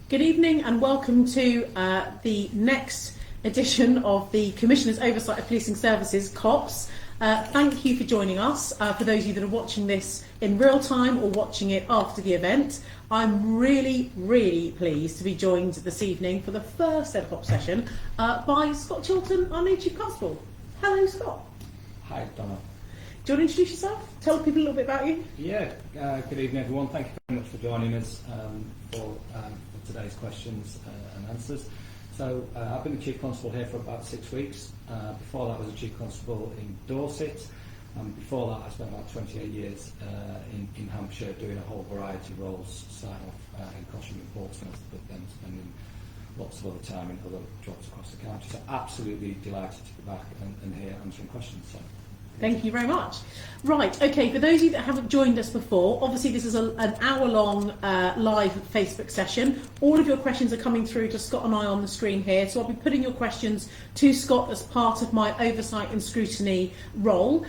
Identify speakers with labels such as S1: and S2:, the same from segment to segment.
S1: Good evening and welcome to the next edition of the Commissioner's Oversight of Policing Services, COPS. Thank you for joining us. For those of you that are watching this in real time or watching it after the event, I'm really pleased to be joined this evening for the first ever COPS session by Scott Chilton, our new Chief Constable. Hello, Scott.
S2: Hi, Donna.
S1: Do you want to introduce yourself? Tell people a little bit about you.
S2: Yeah, good evening everyone. Thank you very much for joining us for today's questions and answers. So I've been the Chief Constable here for about 6 weeks. Before that I was a Chief Constable in Dorset. Before that I spent about 28 years in Hampshire doing a whole variety of roles, starting off in Cosham and Portsmouth, but then spending lots of other time in other jobs across the country. So absolutely delighted to be back and here answering questions. So.
S1: Thank you very much. Right, okay, for those of you that haven't joined us before, obviously this is an hour-long live Facebook session. All of your questions are coming through to Scott and I on the screen here, so I'll be putting your questions to Scott as part of my oversight and scrutiny role.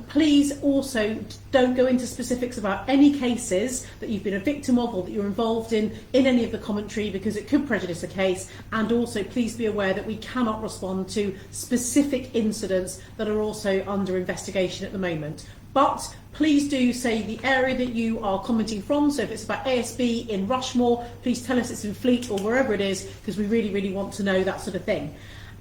S1: Please also don't go into specifics about any cases that you've been a victim of or that you're involved in any of the commentary, because it could prejudice a case, and also please be aware that we cannot respond to specific incidents that are also under investigation at the moment. But please do say the area that you are commenting from. So if it's about ASB in Rushmore, please tell us it's in Fleet or wherever it is, because we really want to know that sort of thing.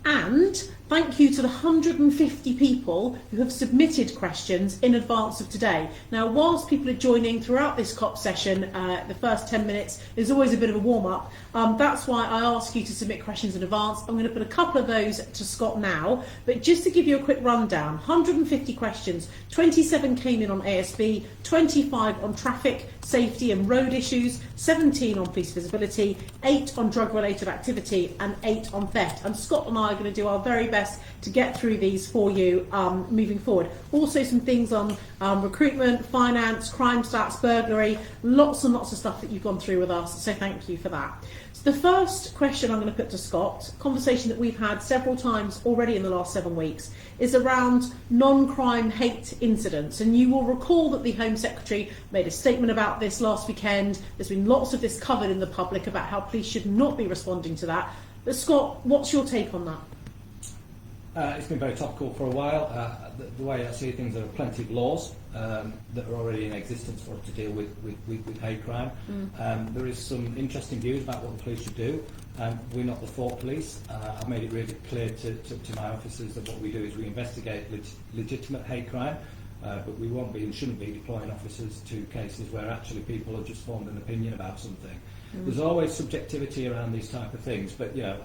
S1: And thank you to the 150 people who have submitted questions in advance of today. Now, whilst people are joining throughout this COP session, the first 10 minutes is always a bit of a warm-up. That's why I ask you to submit questions in advance. I'm going to put a couple of those to Scott now. But just to give you a quick rundown, 150 questions, 27 came in on ASB, 25 on traffic, safety and road issues, 17 on police visibility, 8 on drug-related activity and 8 on theft. And Scott and I are going to do our very best to get through these for you moving forward. Also some things on recruitment, finance, crime stats, burglary, lots and lots of stuff that you've gone through with us, so thank you for that. So the first question I'm going to put to Scott, conversation that we've had several times already in the last 7 weeks, is around non-crime hate incidents. And you will recall that the Home Secretary made a statement about this last weekend. There's been lots of this covered in the public about how police should not be responding to that. But Scott, what's your take on that?
S2: It's been very topical for a while. The way I see things, there are plenty of laws that are already in existence for us to deal with hate crime. There is some interesting views about what the police should do. We're not the thought police. I've made it really clear to my officers that what we do is we investigate legitimate hate crime, but we won't be and shouldn't be deploying officers to cases where actually people have just formed an opinion about something. There's always subjectivity around these type of things, but you know,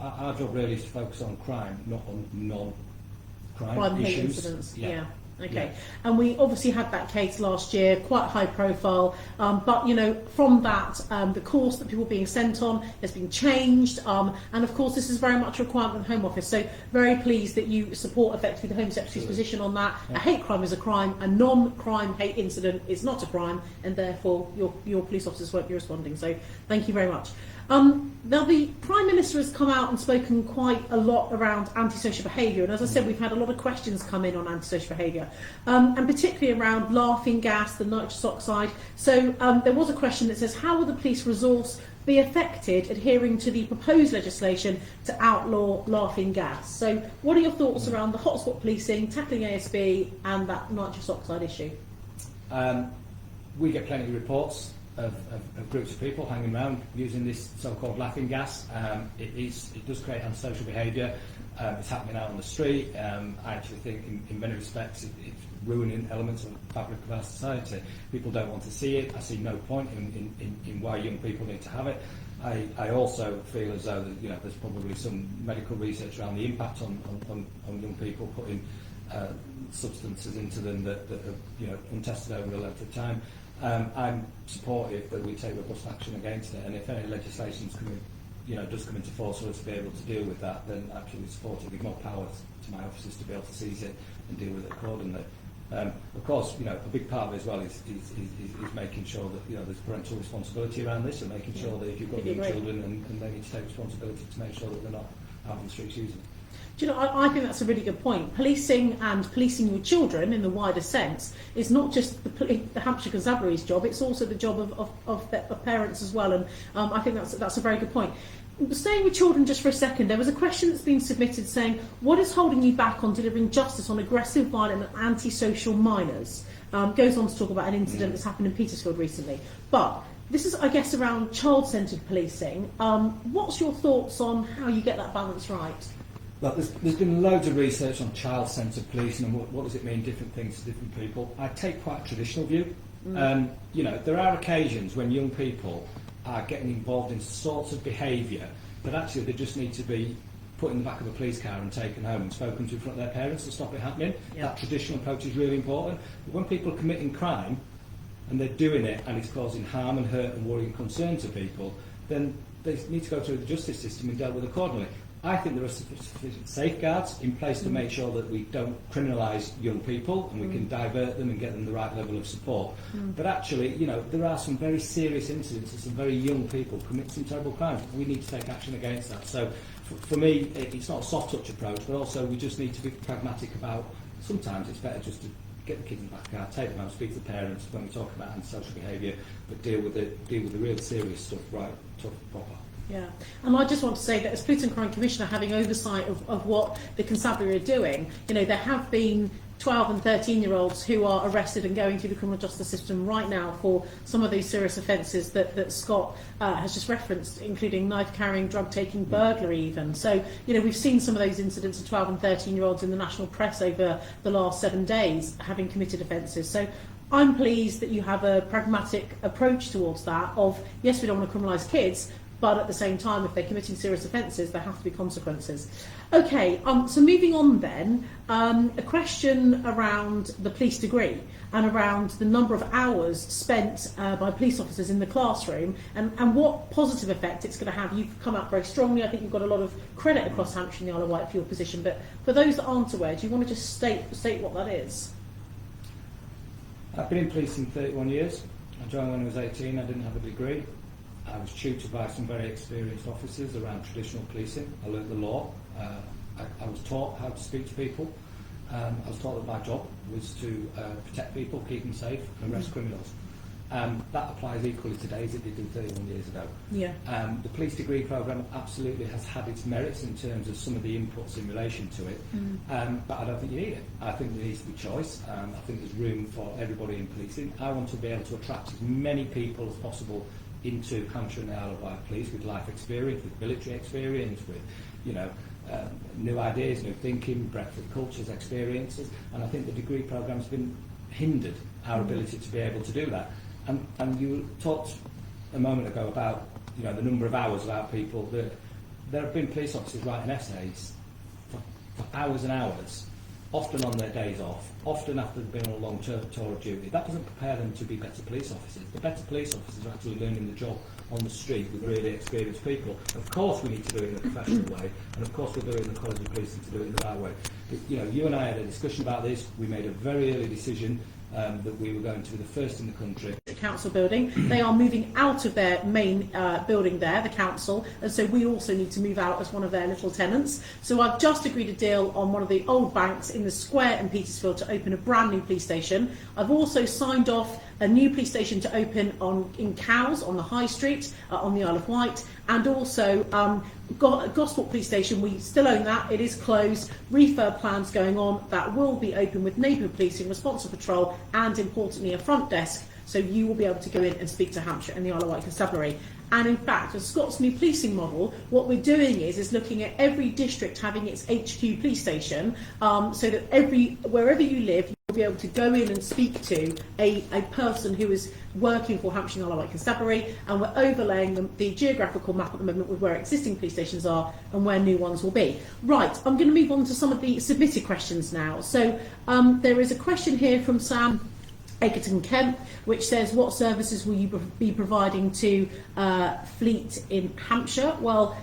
S2: our job really is to focus on crime, not on non-crime issues.
S1: Hate incidents. Yeah. Okay.
S2: Yeah.
S1: And we obviously had that case last year, quite high profile, but you know, from that, the course that people are being sent on has been changed, and of course this is very much a requirement of the Home Office, so very pleased that you support effectively the Home Secretary's position on that. Yeah. A hate crime is a crime, a non-crime hate incident is not a crime, and therefore your police officers won't be responding, so thank you very much. Now, the Prime Minister has come out and spoken quite a lot around antisocial behaviour, and as I said, we've had a lot of questions come in on antisocial behaviour, and particularly around laughing gas, the nitrous oxide. So there was a question that says, how will the police resource be affected adhering to the proposed legislation to outlaw laughing gas? So what are your thoughts around the hotspot policing, tackling ASB and that nitrous oxide issue?
S2: We get plenty of reports of groups of people hanging around using this so-called laughing gas. It does create antisocial behaviour. It's happening out on the street. I actually think in many respects it's ruining elements of the fabric of our society. People don't want to see it. I see no point in why young people need to have it. I also feel as though that, you know, there's probably some medical research around the impact on young people putting substances into them that are, you know, untested over a length of time. I'm supportive that we take robust action against it, and if any legislation does come into force for us to be able to deal with that, then absolutely support it. Give more power to my officers to be able to seize it and deal with it accordingly. Of course, you know, a big part of it as well is making sure that, you know, there's parental responsibility around this, and making sure that if you've got young children and they need to take responsibility to make sure that they're not out on the streets using it.
S1: Do you know, I think that's a really good point. Policing and policing your children in the wider sense is not just the Hampshire Constabulary's job, it's also the job of parents as well, and I think that's a very good point. Staying with children just for a second, there was a question that's been submitted saying, what is holding you back on delivering justice on aggressive, violent and antisocial minors? Goes on to talk about an incident that's happened in Petersfield recently. But this is, I guess, around child-centred policing. What's your thoughts on how you get that balance right?
S2: Well, there's been loads of research on child-centred policing and what does it mean, different things to different people. I take quite a traditional view. You know, there are occasions when young people are getting involved in sorts of behaviour that actually they just need to be put in the back of a police car and taken home and spoken to in front of their parents to stop it happening. Yeah. That traditional approach is really important. But when people are committing crime and they're doing it and it's causing harm and hurt and worry and concern to people, then they need to go through the justice system and dealt with accordingly. I think there are sufficient safeguards in place to make sure that we don't criminalise young people and we can divert them and get them the right level of support. But actually, you know, there are some very serious incidents and some very young people commit some terrible crimes. We need to take action against that. So for me, it's not a soft touch approach, but also we just need to be pragmatic about, sometimes it's better just to get the kids in the back car, take them out, speak to the parents when we talk about antisocial behaviour, but deal with the real serious stuff right, tough, proper.
S1: Yeah, and I just want to say that as Police and Crime Commissioner, having oversight of what the Constabulary are doing, you know, there have been 12 and 13-year-olds who are arrested and going through the criminal justice system right now for some of these serious offences that Scott has just referenced, including knife carrying, drug taking, burglary even. So, you know, we've seen some of those incidents of 12 and 13-year-olds in the national press over the last 7 days having committed offences. So I'm pleased that you have a pragmatic approach towards that of, yes, we don't want to criminalise kids, but at the same time, if they're committing serious offences, there have to be consequences. Okay, so moving on then, a question around the police degree and around the number of hours spent by police officers in the classroom and what positive effect it's going to have. You've come out very strongly. I think you've got a lot of credit across Hampshire and the Isle of Wight for your position, but for those that aren't aware, do you want to just state what that is?
S2: I've been in policing 31 years. I joined when I was 18. I didn't have a degree. I was tutored by some very experienced officers around traditional policing. I learnt the law. I was taught how to speak to people. I was taught that my job was to protect people, keep them safe, and arrest criminals. That applies equally today as it did 31 years ago. Yeah. The police degree programme absolutely has had its merits in terms of some of the inputs in relation to it, but I don't think you need it. I think there needs to be choice. I think there's room for everybody in policing. I want to be able to attract as many people as possible into Hampshire and the Isle of Wight Police with life experience, with military experience, with, you know, new ideas, new thinking, breadth of cultures, experiences, and I think the degree programme has been hindered our ability to be able to do that. And you talked a moment ago about, you know, the number of hours about people that there have been police officers writing essays for hours and hours, often on their days off, often after they've been on a long tour of duty. That doesn't prepare them to be better police officers. The better police officers are actually learning the job on the street with really experienced people. Of course we need to do it in a professional way, and of course we'll do it in the College of Policing to do it in the right way. But, you know, you and I had a discussion about this. We made a very early decision that we were going to be the first in the country.
S1: The council building, they are moving out of their main building there, the council, and so we also need to move out as one of their little tenants. So I've just agreed a deal on one of the old banks in the square in Petersfield to open a brand new police station. I've also signed off a new police station to open in Cowes on the High Street on the Isle of Wight, and also Gosport Police Station. We still own that. It is closed. Refurb plans going on. That will be open with neighbourhood policing, responsive patrol, and importantly a front desk. So you will be able to go in and speak to Hampshire and the Isle of Wight Constabulary. And in fact, with Scott's new policing model, what we're doing is looking at every district having its HQ police station, so that wherever you live, you'll be able to go in and speak to a person who is working for Hampshire and Isle of Wight Constabulary, and we're overlaying the geographical map at the moment with where existing police stations are and where new ones will be. Right, I'm going to move on to some of the submitted questions now. So there is a question here from Sam Egerton Kemp, which says, what services will you be providing to Fleet in Hampshire? Well,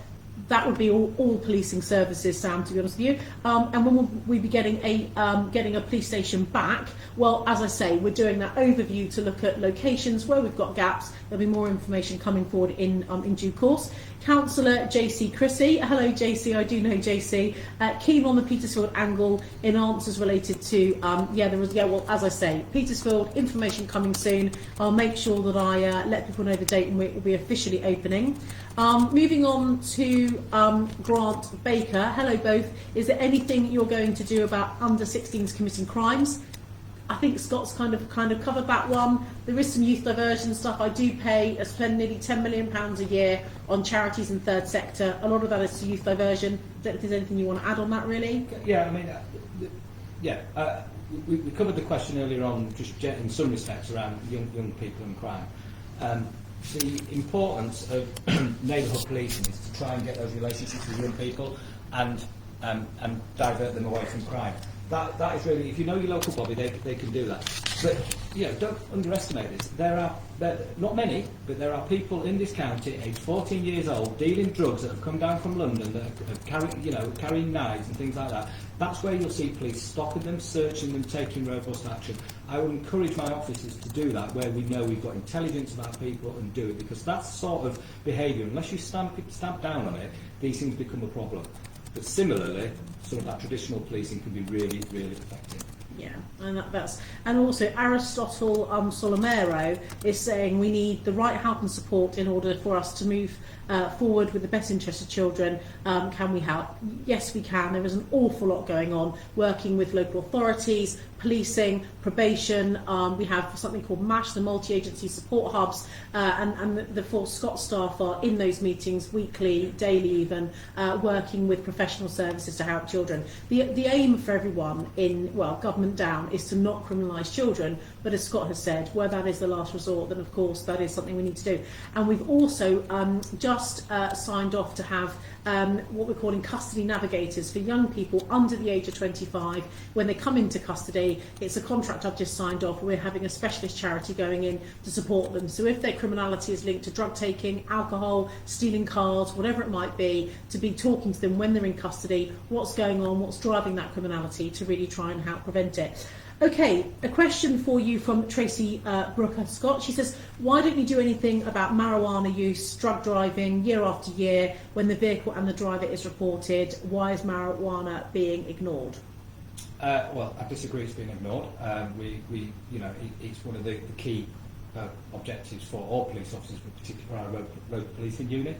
S1: that would be all policing services, Sam, to be honest with you. And when will we be getting a police station back? Well, as I say, we're doing that overview to look at locations where we've got gaps. There'll be more information coming forward in due course. Councillor JC Chrissy, hello JC, I do know JC, keen on the Petersfield angle in answers related to, well, as I say, Petersfield, information coming soon. I'll make sure that I let people know the date and it will be officially opening. Moving on to Grant Baker, hello both. Is there anything you're going to do about under 16s committing crimes? I think Scott's kind of covered that one. There is some youth diversion stuff. I do spend nearly £10 million a year on charities and third sector. A lot of that is to youth diversion. Don't know if there's anything you want to add on that, really?
S2: Yeah, I mean, we covered the question earlier on, just in some respects, around young people and crime. The importance of neighbourhood policing is to try and get those relationships with young people and divert them away from crime. That is really, if you know your local body, they can do that. But don't underestimate this. There are not many, but there are people in this county, aged 14 years old, dealing drugs that have come down from London, that are carrying knives and things like that. That's where you'll see police stopping them, searching them, taking robust action. I would encourage my officers to do that where we know we've got intelligence about people and do it, because that's sort of behaviour. Unless you stamp down on it, these things become a problem. But similarly, some of that traditional policing can be really, really effective.
S1: Yeah, and also Aristotle Solomero is saying we need the right help and support in order for us to move forward with the best interest of children. Can we help? Yes, we can. There is an awful lot going on, working with local authorities, policing, probation. We have something called MASH, the multi-agency support hubs, and the full Scott staff are in those meetings weekly, daily even, working with professional services to help children. The aim for everyone in, government down, is to not criminalise children, but as Scott has said, where that is the last resort, then of course that is something we need to do. And we've also just signed off to have what we're calling custody navigators for young people under the age of 25. When they come into custody, it's a contract I've just signed off. We're having a specialist charity going in to support them. So if their criminality is linked to drug taking, alcohol, stealing cars, whatever it might be, to be talking to them when they're in custody, what's going on, what's driving that criminality, to really try and help prevent it. Okay, a question for you from Tracy Brooker Scott. She says, why don't you do anything about marijuana use, drug driving, year after year, when the vehicle and the driver is reported? Why is marijuana being ignored?
S2: Well, I disagree it's being ignored. It's one of the key objectives for all police officers, but particularly for our road policing unit.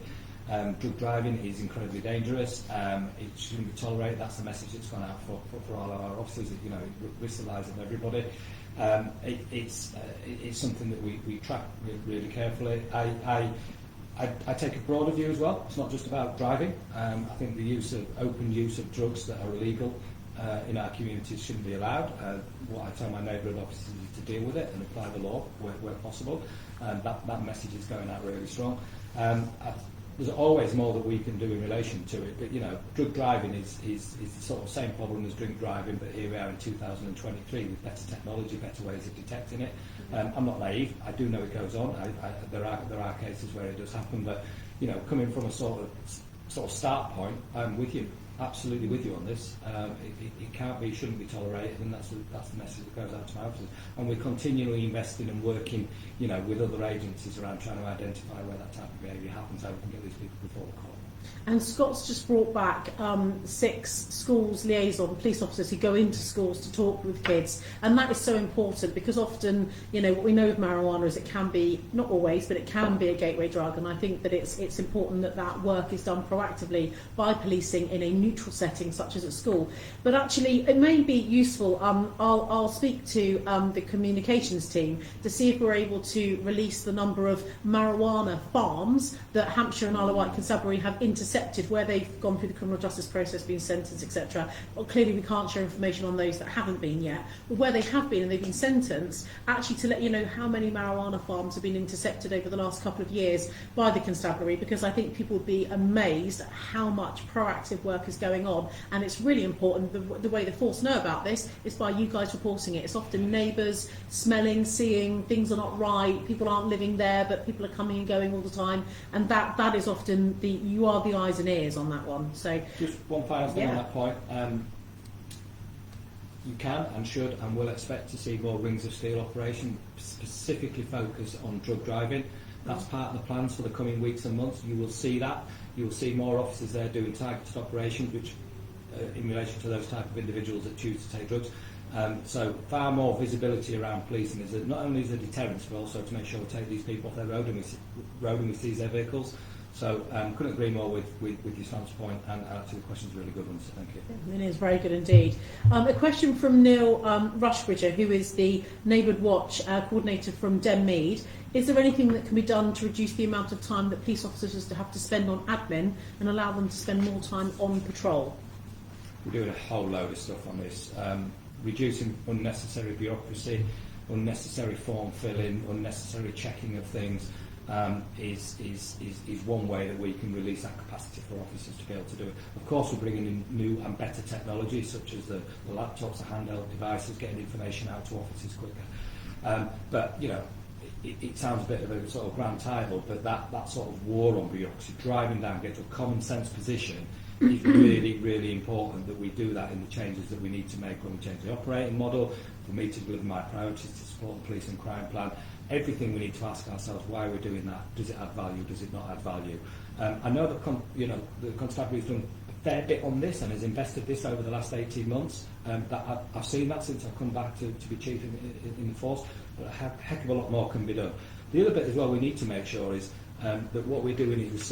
S2: Drug driving is incredibly dangerous. It shouldn't be tolerated. That's the message that's gone out for all of our officers. That, it risks the lives of everybody. It's something that we track really carefully. I take a broader view as well. It's not just about driving. I think the open use of drugs that are illegal in our communities shouldn't be allowed. What I tell my neighbourhood officers is to deal with it and apply the law where possible. That message is going out really strong. There's always more that we can do in relation to it, but drug driving is the sort of same problem as drink driving, but here we are in 2023 with better technology, better ways of detecting it. I'm not naive. I do know it goes on. There are cases where it does happen, but coming from a sort of start point, I'm with you. Absolutely with you on this. It can't be, shouldn't be tolerated, and that's the message that goes out to my officers. And we're continually investing and working, with other agencies around trying to identify where that type of behaviour happens, how we can get these people before the court.
S1: And Scott's just brought back 6 schools liaison police officers who go into schools to talk with kids, and that is so important because often, what we know of marijuana is it can be, not always, but it can be a gateway drug, and I think that it's important that work is done proactively by policing in a neutral setting such as at school. But actually, it may be useful. I'll speak to the communications team to see if we're able to release the number of marijuana farms that Hampshire and Isle of Wight Constabulary have intercepted where they've gone through the criminal justice process, been sentenced, etc. Well, clearly we can't share information on those that haven't been yet. But where they have been and they've been sentenced, actually to let you know how many marijuana farms have been intercepted over the last couple of years by the constabulary, because I think people would be amazed at how much proactive work is going on. And it's really important, the way the force know about this is by you guys reporting it. It's often neighbours smelling, seeing, things are not right, people aren't living there, but people are coming and going all the time. And that is often you are are the eyes and ears on that one. So
S2: just one final thing
S1: Yeah.
S2: on that point. You can and should and will expect to see more rings of steel operation specifically focused on drug driving. That's part of the plans for the coming weeks and months. You will see that. You will see more officers there doing targeted operations, which in relation to those type of individuals that choose to take drugs. So far more visibility around policing is not only as a deterrence, but also to make sure we take these people off their road and we seize their vehicles. So couldn't agree more with your stance point, and actually the question's a really good one, so thank you.
S1: It is very good indeed. A question from Neil Rushbridger, who is the Neighbourhood Watch coordinator from Denmead. Is there anything that can be done to reduce the amount of time that police officers have to spend on admin and allow them to spend more time on patrol?
S2: We're doing a whole load of stuff on this. Reducing unnecessary bureaucracy, unnecessary form filling, unnecessary checking of things is one way that we can release that capacity for officers to be able to do it. Of course, we're bringing in new and better technology, such as the laptops, the handheld devices, getting information out to officers quicker. But you know, it sounds a bit of a sort of grand title, but that sort of war on bureaucracy, driving down, get to a common sense position, is really, really important that we do that in the changes that we need to make when we change the operating model, for me to deliver my priorities to support the police and crime plan. Everything we need to ask ourselves why we're doing that. Does it add value? Does it not add value? I know that the Constabulary has done a fair bit on this and has invested this over the last 18 months. I've seen that since I've come back to be chief in the force, but a heck of a lot more can be done. The other bit as well we need to make sure is that what we're doing is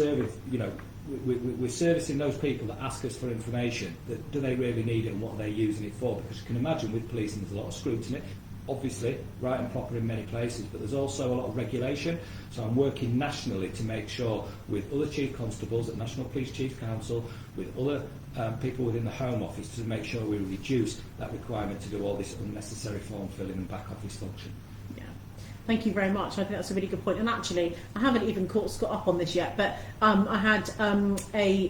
S2: we're servicing those people that ask us for information. That do they really need it and what are they using it for? Because you can imagine with policing there's a lot of scrutiny, obviously right and proper in many places, but there's also a lot of regulation. So I'm working nationally to make sure with other chief constables at National Police Chief Council, with other people within the Home Office, to make sure we reduce that requirement to do all this unnecessary form filling and back office function.
S1: Thank you very much. I think that's a really good point. And actually, I haven't even caught Scott up on this yet, but I had a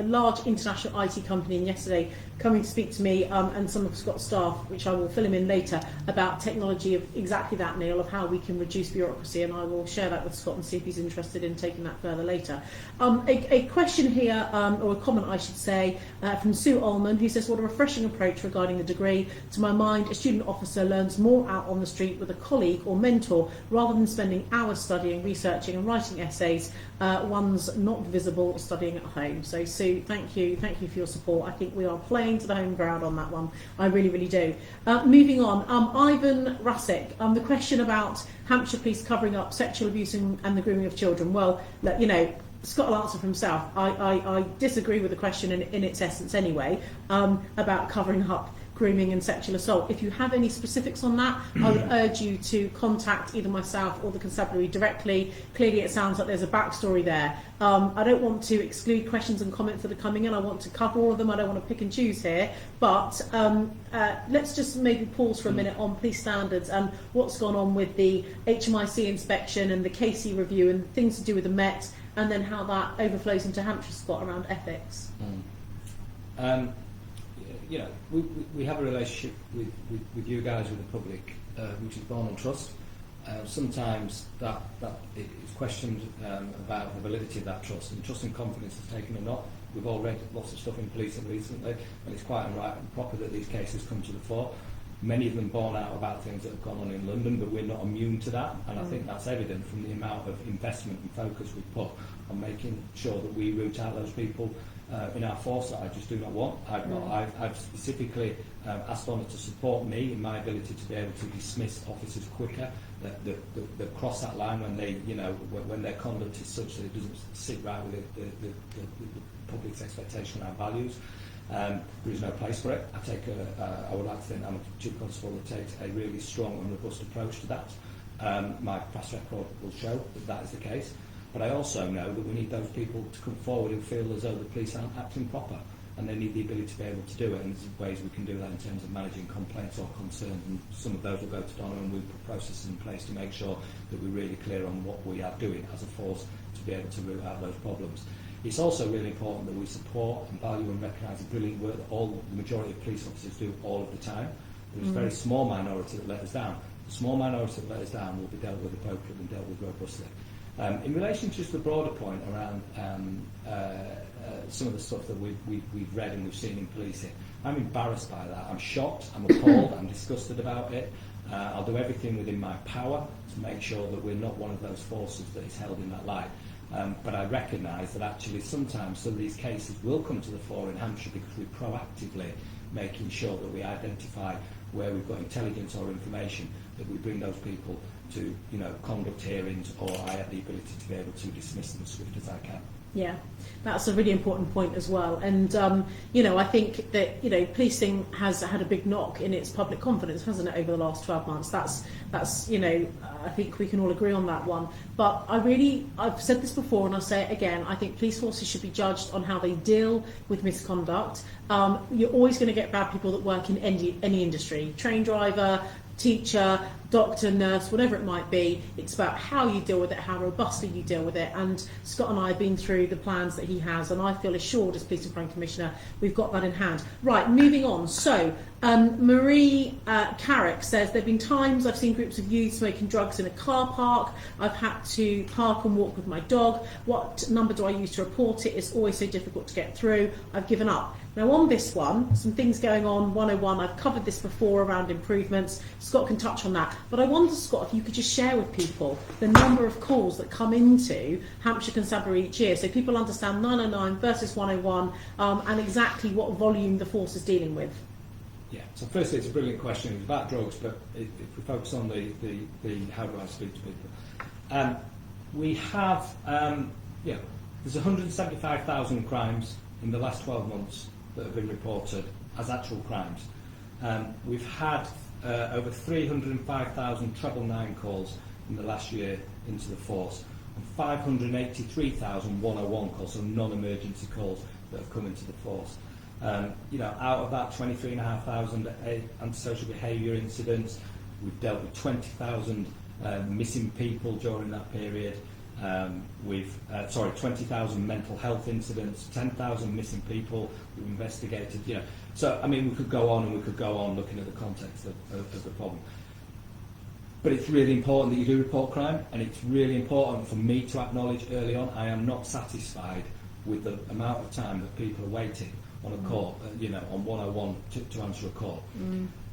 S1: large international IT company yesterday coming to speak to me and some of Scott's staff, which I will fill him in later, about technology of exactly that, Neil, of how we can reduce bureaucracy, and I will share that with Scott and see if he's interested in taking that further later. A question here, or a comment I should say, from Sue Ullman, who says, what a refreshing approach regarding the degree. To my mind, a student officer learns more out on the street with a colleague or mentor rather than spending hours studying, researching and writing essays, one's not visible studying at home. So Sue, thank you for your support. I think we are playing to the home ground on that one. I really, really do. Moving on, Ivan Rasik, the question about Hampshire Police covering up sexual abuse and the grooming of children. Well, you know, Scott will answer for himself. I disagree with the question in its essence anyway, about covering up grooming and sexual assault. If you have any specifics on that, I would urge you to contact either myself or the Constabulary directly. Clearly it sounds like there's a backstory there. I don't want to exclude questions and comments that are coming in. I want to cover all of them. I don't want to pick and choose here. But let's just maybe pause for a minute on police standards and what's gone on with the HMIC inspection and the KC review and things to do with the Met, and then how that overflows into Hampshire, Scott, around ethics.
S2: You know, we have a relationship with you guys, with the public, which is born on trust. Sometimes that is questioned about the validity of that trust, and trust and confidence is taken or not. We've all read lots of stuff in policing recently, and it's quite right and proper that these cases come to the fore. Many of them borne out about things that have gone on in London, but we're not immune to that, and I think that's evident from the amount of investment and focus we put on making sure that we root out those people in our force that I just do not want. I've specifically asked Donna to support me in my ability to be able to dismiss officers quicker, that cross that line when they, you know, when their conduct is such that it doesn't sit right with the public's expectation and our values. There is no place for it. I would like to think I'm a chief constable that takes a really strong and robust approach to that. My past record will show that is the case. But I also know that we need those people to come forward and feel as though the police aren't acting proper, and they need the ability to be able to do it, and there's ways we can do that in terms of managing complaints or concerns, and some of those will go to Donna, and we'll put processes in place to make sure that we're really clear on what we are doing as a force to be able to root out those problems. It's also really important that we support and value and recognise the brilliant work that the majority of police officers do all of the time. There's a very small minority that let us down. The small minority that let us down will be dealt with appropriately and dealt with robustly. In relation to just the broader point around some of the stuff that we've read and we've seen in policing, I'm embarrassed by that. I'm shocked, I'm appalled, I'm disgusted about it. I'll do everything within my power to make sure that we're not one of those forces that is held in that light. But I recognise that actually sometimes some of these cases will come to the fore in Hampshire because we're proactively making sure that we identify where we've got intelligence or information, that we bring those people to, conduct hearings, or I have the ability to be able to dismiss them as swift as I can.
S1: Yeah, that's a really important point as well. And, I think that, policing has had a big knock in its public confidence, hasn't it, over the last 12 months? That's I think we can all agree on that one. But I've said this before and I'll say it again, I think police forces should be judged on how they deal with misconduct. You're always going to get bad people that work in any industry, train driver, teacher, doctor, nurse, whatever it might be. It's about how you deal with it, how robustly you deal with it. And Scott and I have been through the plans that he has, and I feel assured as Police and Crime Commissioner we've got that in hand. Right, moving on. So Marie Carrick says, there have been times I've seen groups of youth smoking drugs in a car park. I've had to park and walk with my dog. What number do I use to report it? It's always so difficult to get through. I've given up. Now on this one, some things going on, 101, I've covered this before around improvements. Scott can touch on that. But I wonder, Scott, if you could just share with people the number of calls that come into Hampshire Constabulary each year, so people understand 909 versus 101 and exactly what volume the force is dealing with.
S2: Yeah, so firstly it's a brilliant question. It's about drugs, but if we focus on the how do I speak to people. We have, there's 175,000 crimes in the last 12 months that have been reported as actual crimes. We've had over 305,000 treble 9 calls in the last year into the force, and 583,000 101 calls, so non-emergency calls that have come into the force. Out of that 23,500 antisocial behaviour incidents, we've dealt with 20,000 missing people during that period. 20,000 mental health incidents, 10,000 missing people we've investigated. So I mean, we could go on and we could go on looking at the context of the problem. But it's really important that you do report crime, and it's really important for me to acknowledge early on I am not satisfied with the amount of time that people are waiting on a call, on 101 to answer a call.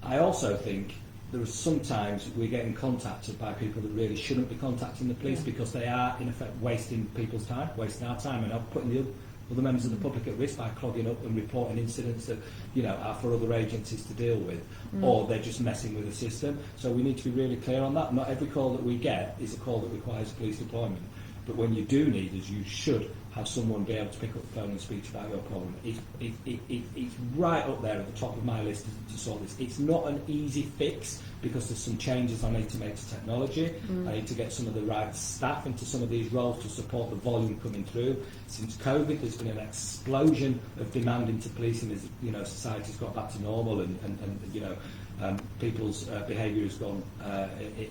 S2: I also think there are sometimes we're getting contacted by people that really shouldn't be contacting the police because they are in effect wasting people's time, wasting our time, and putting the other members of the public at risk by clogging up and reporting incidents that are for other agencies to deal with, or they're just messing with the system. So we need to be really clear on that. Not every call that we get is a call that requires police deployment, but when you do need us, you should have someone be able to pick up the phone and speak about your problem. It's right up there at the top of my list to sort this. It's not an easy fix because there's some changes I need to make to technology. I need to get some of the right staff into some of these roles to support the volume coming through. Since COVID, there's been an explosion of demand into policing as society's got back to normal and people's behaviour has gone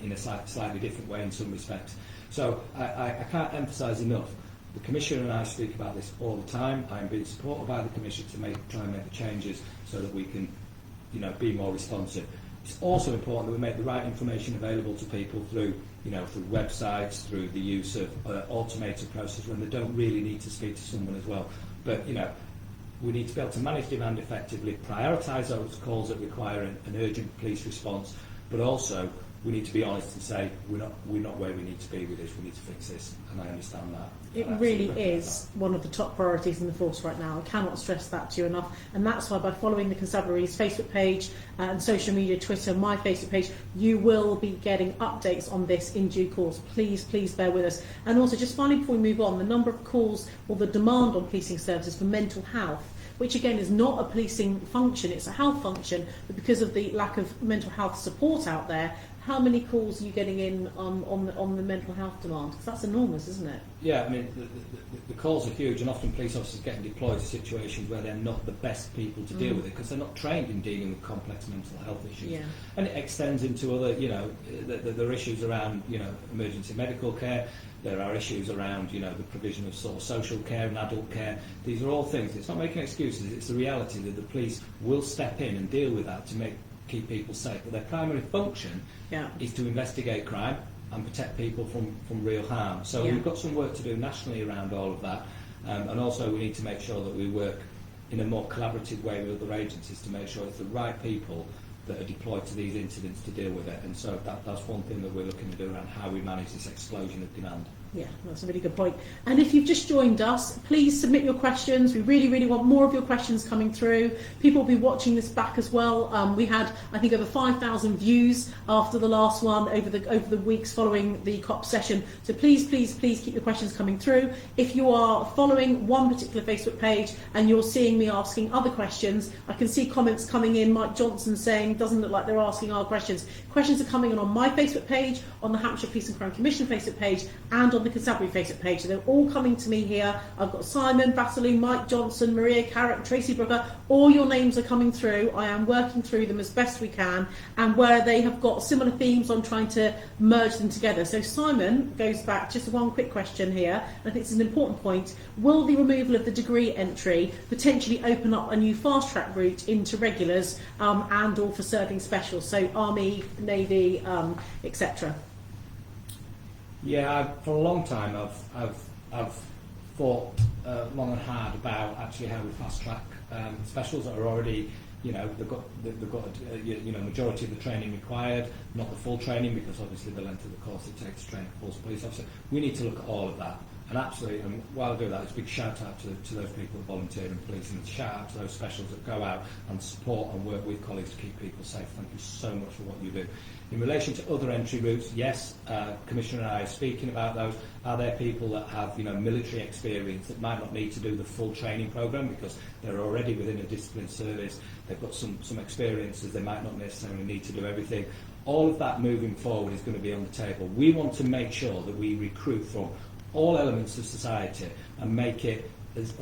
S2: in a slightly different way in some respects. So I can't emphasise enough. The Commissioner and I speak about this all the time. I'm being supported by the Commissioner to try and make the changes so that we can, be more responsive. It's also important that we make the right information available to people through websites, through the use of automated process when they don't really need to speak to someone as well. But we need to be able to manage demand effectively, prioritise those calls that require an urgent police response, but also we need to be honest and say we're not where we need to be with this. We need to fix this, and I understand that.
S1: It really is one of the top priorities in the force right now. I cannot stress that to you enough, and that's why by following the Constabulary's Facebook page and social media, Twitter, my Facebook page, you will be getting updates on this in due course. Please bear with us. And also, just finally before we move on, the number of calls or the demand on policing services for mental health, which again is not a policing function, it's a health function, but because of the lack of mental health support out there, how many calls are you getting in on the mental health demand? Because that's enormous, isn't it?
S2: Yeah, I mean, the calls are huge, and often police officers getting deployed to situations where they're not the best people to deal with it because they're not trained in dealing with complex mental health issues.
S1: Yeah.
S2: And it extends into other, there are issues around, emergency medical care. There are issues around, the provision of sort of social care and adult care. These are all things. It's not making excuses. It's the reality that the police will step in and deal with that to keep people safe. But their primary function is to investigate crime, and protect people from real harm. So
S1: Yeah.
S2: we've got some work to do nationally around all of that, and also we need to make sure that we work in a more collaborative way with other agencies to make sure it's the right people that are deployed to these incidents to deal with it. And so that's one thing that we're looking to do around how we manage this explosion of demand.
S1: Yeah, that's a really good point. And if you've just joined us, please submit your questions. We really, really want more of your questions coming through. People will be watching this back as well. We had, I think, over 5,000 views after the last one over the weeks following the COP session. So please, please, please keep your questions coming through. If you are following one particular Facebook page and you're seeing me asking other questions, I can see comments coming in. Mike Johnson saying, doesn't look like they're asking our questions. Questions are coming in on my Facebook page, on the Hampshire Police and Crime Commission Facebook page, and on the Constabulary Facebook page. So they're all coming to me here. I've got Simon, Vasily, Mike Johnson, Maria Carrick, Tracy Brooker. All your names are coming through. I am working through them as best we can, and where they have got similar themes, I'm trying to merge them together. So Simon goes back, just one quick question here, and I think it's an important point. Will the removal of the degree entry potentially open up a new fast track route into regulars and or for serving specials, so Army, Navy, etc.?
S2: Yeah, for a long time I've thought long and hard about actually how we fast track specials that are already, they've got majority of the training required, not the full training, because obviously the length of the course it takes to train a full police officer. We need to look at all of that. And absolutely, and while I do that, it's a big shout out to those people that volunteer in police, and shout out to those specials that go out and support and work with colleagues to keep people safe. Thank you so much for what you do. In relation to other entry routes, yes, Commissioner and I are speaking about those. Are there people that have military experience that might not need to do the full training programme because they're already within a disciplined service, they've got some experiences, they might not necessarily need to do everything. All of that moving forward is going to be on the table. We want to make sure that we recruit from all elements of society and make it as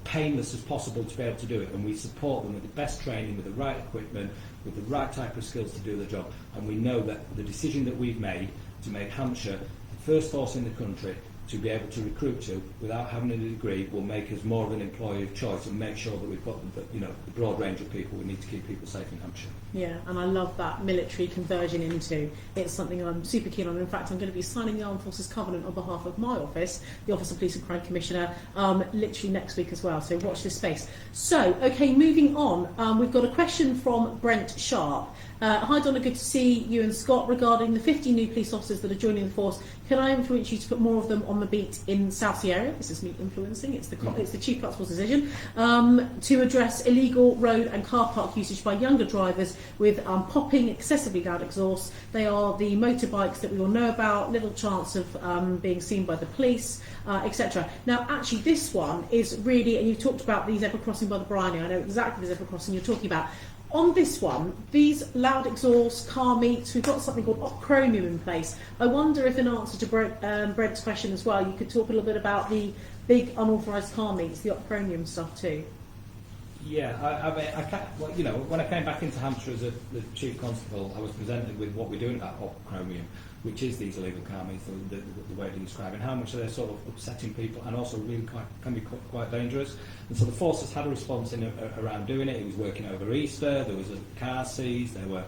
S2: painless as possible to be able to do it, and we support them with the best training, with the right equipment, with the right type of skills to do the job. And we know that the decision that we've made to make Hampshire the first force in the country to be able to recruit to without having a degree will make us more of an employer of choice and make sure that we've got the broad range of people we need to keep people safe in Hampshire. Yeah,
S1: and I love that military conversion into. It's something I'm super keen on. In fact, I'm going to be signing the Armed Forces Covenant on behalf of my office, the Office of Police and Crime Commissioner, literally next week as well. So watch this space. So, okay, moving on. We've got a question from Brent Sharp. Hi Donna, good to see you and Scott. Regarding the 50 new police officers that are joining the force, can I influence you to put more of them on the beat in Southsea area? This is me influencing, it's the Chief Constable's decision, to address illegal road and car park usage by younger drivers with popping excessively loud exhausts. They are the motorbikes that we all know about, little chance of being seen by the police, etc. Now actually this one is really, and you talked about the zebra crossing by the Bryony, I know exactly the zebra crossing you're talking about. On this one, these loud exhaust, car meets, we've got something called chromium in place. I wonder if in answer to Brent's question as well, you could talk a little bit about the big unauthorised car meets, the chromium stuff too.
S2: Yeah, I can't, when I came back into Hampshire as the Chief Constable, I was presented with what we're doing about chromium, which is these illegal car meets, the way they describe it, and how much they're sort of upsetting people and also really can be quite dangerous. And so the force has had a response around doing it. It was working over Easter, there was a car seized, there were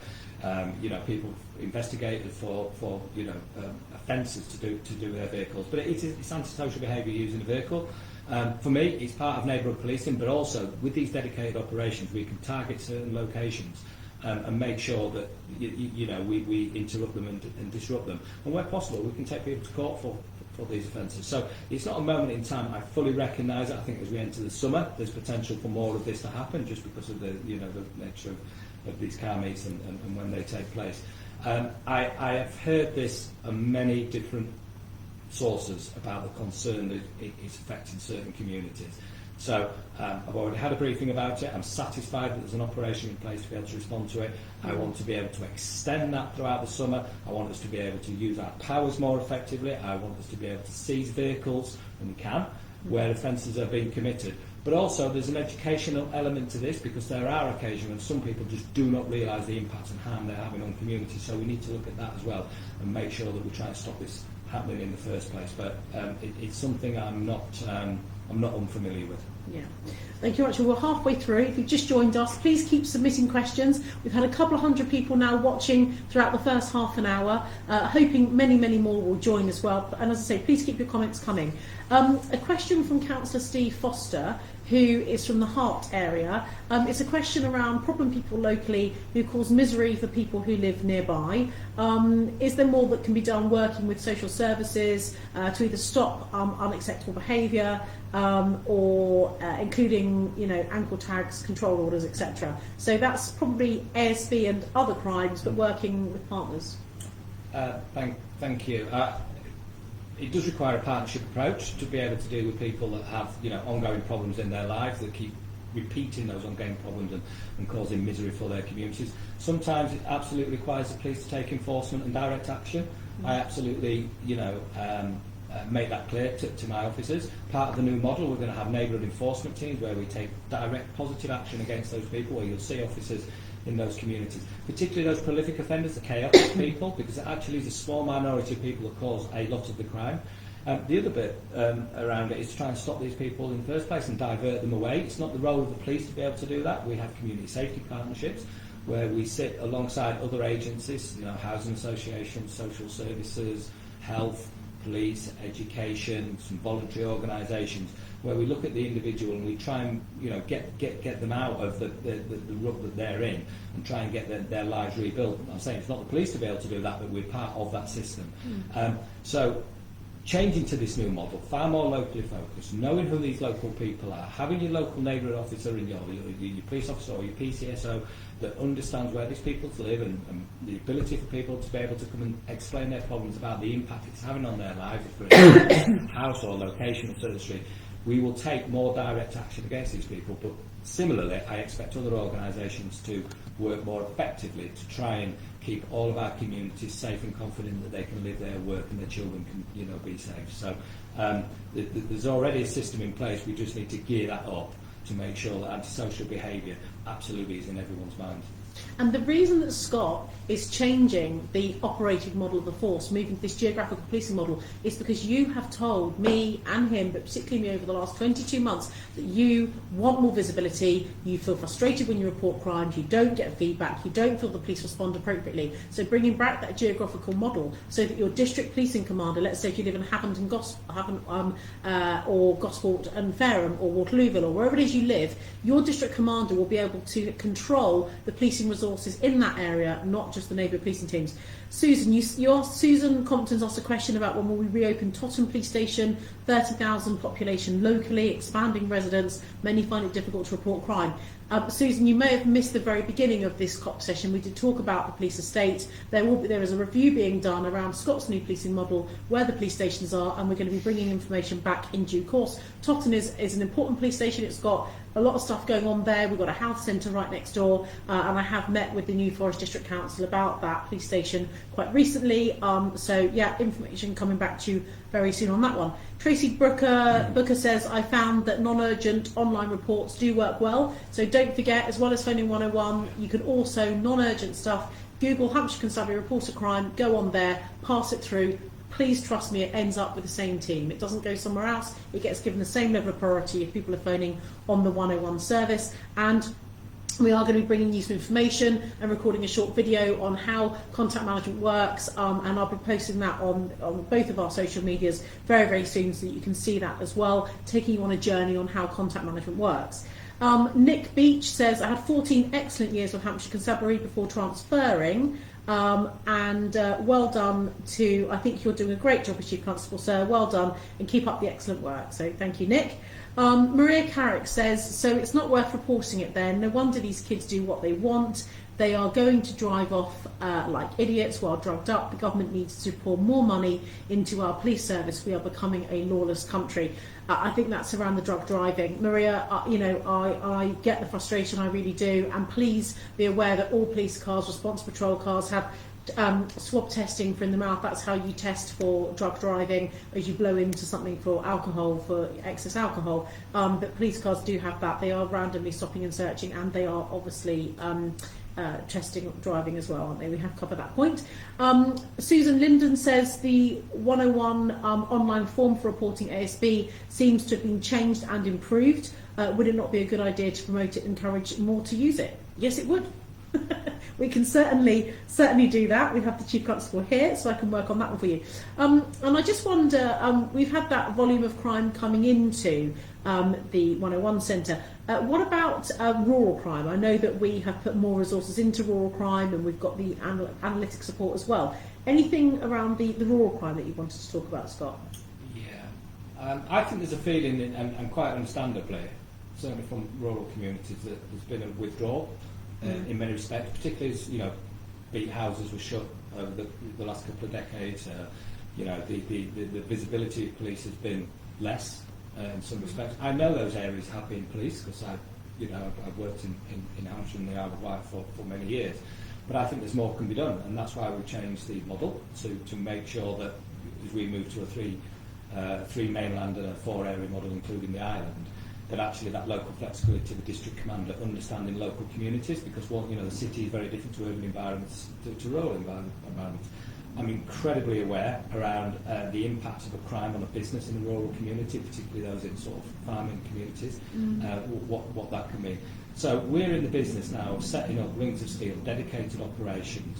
S2: people investigated for offences to do their vehicles. But it's antisocial behaviour using a vehicle. For me, it's part of neighbourhood policing, but also with these dedicated operations, we can target certain locations and make sure that we interrupt them and disrupt them. And where possible, we can take people to court for these offences. So it's not a moment in time. I fully recognise it. I think as we enter the summer, there's potential for more of this to happen, just because of the nature of these car meets and when they take place. I have heard this on many different sources about the concern that it's affecting certain communities. So I've already had a briefing about it. I'm satisfied that there's an operation in place to be able to respond to it. I want to be able to extend that throughout the summer. I want us to be able to use our powers more effectively. I want us to be able to seize vehicles, and we can, where offences are being committed. But also there's an educational element to this, because there are occasions when some people just do not realise the impact and harm they're having on communities. So we need to look at that as well and make sure that we try and stop this happening in the first place. But it's something I'm not I'm not unfamiliar with.
S1: Yeah. Thank you very much. We're halfway through. If you've just joined us, please keep submitting questions. We've had a couple of hundred people now watching throughout the first half an hour, hoping many, many more will join as well. And as I say, please keep your comments coming. A question from Councillor Steve Foster, who is from the Hart area. It's a question around problem people locally who cause misery for people who live nearby. Is there more that can be done working with social services to either stop unacceptable behaviour or including, ankle tags, control orders, etc. So that's probably ASB and other crimes, but working with partners.
S2: Thank you. It does require a partnership approach to be able to deal with people that have, ongoing problems in their lives, that keep repeating those ongoing problems and causing misery for their communities. Sometimes it absolutely requires the police to take enforcement and direct action. I absolutely, make that clear to my officers. Part of the new model, we're going to have neighbourhood enforcement teams where we take direct positive action against those people, where you'll see officers in those communities, particularly those prolific offenders, the chaotic people, because it actually is a small minority of people that cause a lot of the crime. The other bit around it is to try and stop these people in the first place and divert them away. It's not the role of the police to be able to do that. We have community safety partnerships where we sit alongside other agencies, housing associations, social services, health, police, education, some voluntary organisations, where we look at the individual and we try and get them out of the rut that they're in and try and get their lives rebuilt. I'm saying it's not the police to be able to do that, but we're part of that system. So changing to this new model, far more locally focused, knowing who these local people are, having your local neighbourhood officer and your police officer or your PCSO that understands where these people live and the ability for people to be able to come and explain their problems about the impact it's having on their lives, if we're in a house or location of Surrey Street. We will take more direct action against these people, but similarly I expect other organisations to work more effectively to try and keep all of our communities safe and confident that they can live there, work, and their children can be safe. So there's already a system in place. We just need to gear that up to make sure that antisocial behaviour absolutely is in everyone's mind.
S1: And the reason that Scott is changing the operating model of the force, moving to this geographical policing model, is because you have told me and him, but particularly me over the last 22 months, that you want more visibility, you feel frustrated when you report crimes, you don't get feedback, you don't feel the police respond appropriately. So bringing back that geographical model so that your district policing commander, let's say if you live in Havant or Gosport and Fareham or Waterlooville or wherever it is you live, your district commander will be able to control the policing resources in that area, not just the neighbourhood policing teams. Susan, Susan Compton's asked a question about when will we reopen Totton Police Station, 30,000 population locally, expanding residents, many find it difficult to report crime. Susan, you may have missed the very beginning of this COP session. We did talk about the police estate. There is a review being done around Scott's new policing model, where the police stations are, and we're going to be bringing information back in due course. Totton is an important police station. It's got a lot of stuff going on there. We've got a health centre right next door, and I have met with the New Forest District Council about that police station quite recently. So yeah, information coming back to you very soon on that one. Tracy Booker says, I found that non-urgent online reports do work well. So don't forget, as well as phoning 101, you can also, non-urgent stuff, Google Hampshire Constabulary Report a Crime, go on there, pass it through. Please trust me, it ends up with the same team. It doesn't go somewhere else. It gets given the same level of priority if people are phoning on the 101 service. And we are going to be bringing you some information and recording a short video on how contact management works, and I'll be posting that on both of our social medias very, very soon so that you can see that as well, taking you on a journey on how contact management works. Nick Beach says, I had 14 excellent years with Hampshire Constabulary before transferring, and well done to, I think you're doing a great job as Chief Constable, sir, well done, and keep up the excellent work. So thank you, Nick. Maria Carrick says, so it's not worth reporting it then. No wonder these kids do what they want. They are going to drive off like idiots while drugged up. The government needs to pour more money into our police service. We are becoming a lawless country. I think that's around the drug driving. Maria, I get the frustration, I really do. And please be aware that all police cars, response patrol cars, have swab testing for in the mouth. That's how you test for drug driving, as you blow into something for alcohol, for excess alcohol. But police cars do have that. They are randomly stopping and searching, and they are obviously testing driving as well, aren't they? We have covered that point. Susan Linden says the 101 online form for reporting ASB seems to have been changed and improved. Would it not be a good idea to promote it and encourage more to use it? Yes, it would. We can certainly do that. We have the Chief Constable here, so I can work on that one for you. And I just wonder, we've had that volume of crime coming into the 101 Centre. What about rural crime? I know that we have put more resources into rural crime, and we've got the analytic support as well. Anything around the rural crime that you wanted to talk about, Scott?
S2: Yeah, I think there's a feeling, and quite understandably, certainly from rural communities, that there's been a withdrawal in many respects, particularly as beat houses were shut over the last couple of decades. The visibility of police has been less in some respects. I know those areas have been policed because I've worked in Hampshire and the Isle of Wight for many years. But I think there's more can be done, and that's why we changed the model to make sure that as we move to a three mainland and a 4 area model, including the island, that actually that local flexibility of the district commander understanding local communities, because the city is very different to urban environments to rural environments. I'm incredibly aware around the impact of a crime on a business in a rural community, particularly those in sort of farming communities, what that can mean. So we're in the business now of setting up rings of steel, dedicated operations,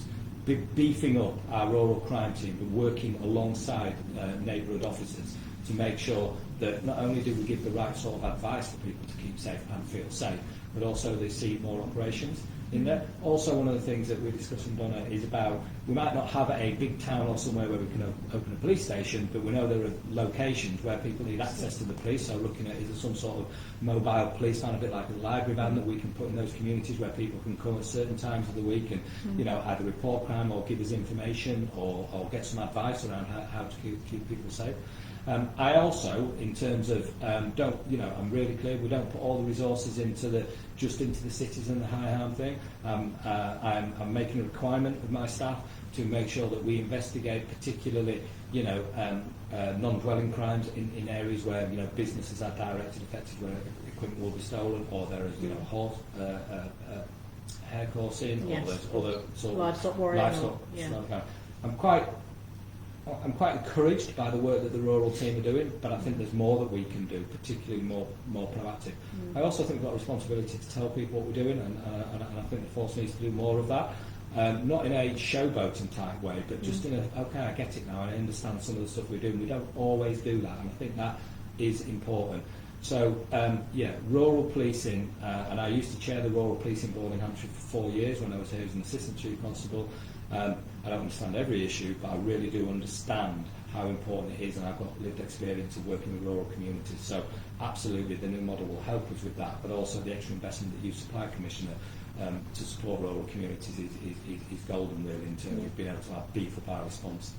S2: beefing up our rural crime team, but working alongside neighbourhood officers to make sure that not only do we give the right sort of advice for people to keep safe and feel safe, but also they see more operations in there. Also, one of the things that we're discussing, Donna, is about we might not have a big town or somewhere where we can open a police station, but we know there are locations where people need access to the police. So looking at, is there some sort of mobile police van, a bit like a library van, that we can put in those communities where people can come at certain times of the week and either report crime or give us information or get some advice around how to keep people safe. I also, in terms of, I'm really clear, we don't put all the resources into the cities and the high harm thing. I'm making a requirement of my staff to make sure that we investigate particularly, non-dwelling crimes in areas where, businesses are directly affected, where equipment will be stolen, or there is, horse, hair coursing, or there's other sort of livestock. I'm quite encouraged by the work that the rural team are doing, but I think there's more that we can do, particularly more proactive. I also think we've got a responsibility to tell people what we're doing, and I think the force needs to do more of that. Not in a showboating type way, but just in a, okay, I get it now, and I understand some of the stuff we're doing. We don't always do that, and I think that is important. So, rural policing, and I used to chair the Rural Policing Board in Hampshire for 4 years when I was here as an Assistant Chief Constable. I don't understand every issue, but I really do understand how important it is, and I've got lived experience of working with rural communities. So absolutely the new model will help us with that, but also the extra investment that you supply, Commissioner, to support rural communities is golden, really, in terms of being able to beef up our response.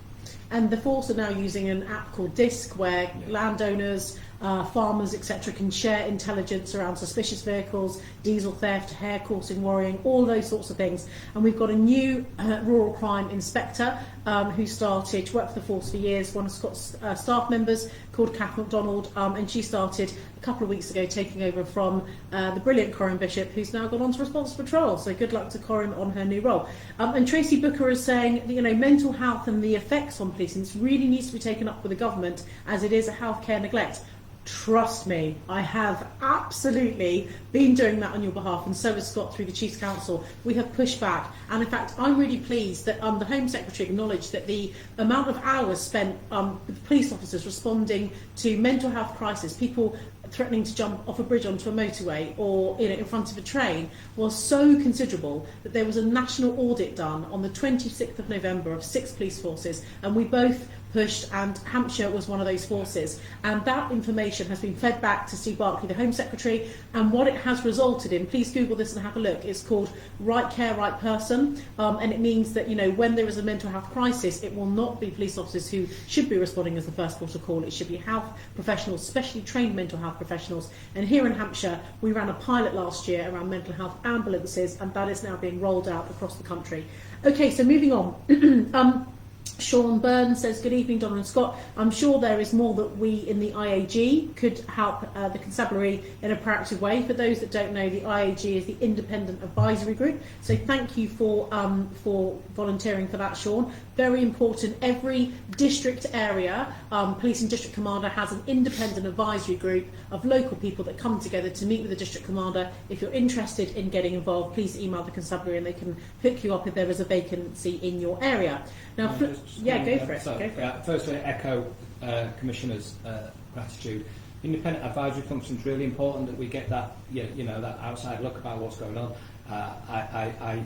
S1: And the force are now using an app called DISC, where landowners, farmers, etc., can share intelligence around suspicious vehicles, diesel theft, hair coursing, worrying, all those sorts of things. And we've got a new rural crime inspector who started to work for the force for years, one of Scott's staff members, called Kath MacDonald, and she started a couple of weeks ago, taking over from the brilliant Corinne Bishop, who's now gone on to Response Patrol. So good luck to Corinne on her new role. And Tracy Booker is saying that, mental health and the effects on policing really needs to be taken up with the government, as it is a healthcare neglect. Trust me, I have absolutely been doing that on your behalf, and so has Scott through the Chiefs Council. We have pushed back, and in fact I'm really pleased that the Home Secretary acknowledged that the amount of hours spent with police officers responding to mental health crisis, people threatening to jump off a bridge onto a motorway or in front of a train, was so considerable that there was a national audit done on the 26th of November of 6 police forces, and we both pushed, and Hampshire was one of those forces, and that information has been fed back to Steve Barclay, the Home Secretary, and what it has resulted in, please Google this and have a look, it's called Right Care, Right Person, and it means that when there is a mental health crisis, it will not be police officers who should be responding as the first port of call, it should be health professionals, specially trained mental health professionals. And here in Hampshire we ran a pilot last year around mental health ambulances, and that is now being rolled out across the country. Okay, so moving on. Sean Byrne says, good evening, Donna and Scott. I'm sure there is more that we in the IAG could help the constabulary in a proactive way. For those that don't know, the IAG is the Independent Advisory Group. So thank you for volunteering for that, Sean. Very important. Every district area, police and district commander has an independent advisory group of local people that come together to meet with the district commander. If you're interested in getting involved, please email the constabulary and they can hook you up if there is a vacancy in your area. Now, go for it.
S2: Firstly, echo Commissioner's gratitude. Independent advisory function is really important that we get that, that outside look about what's going on. I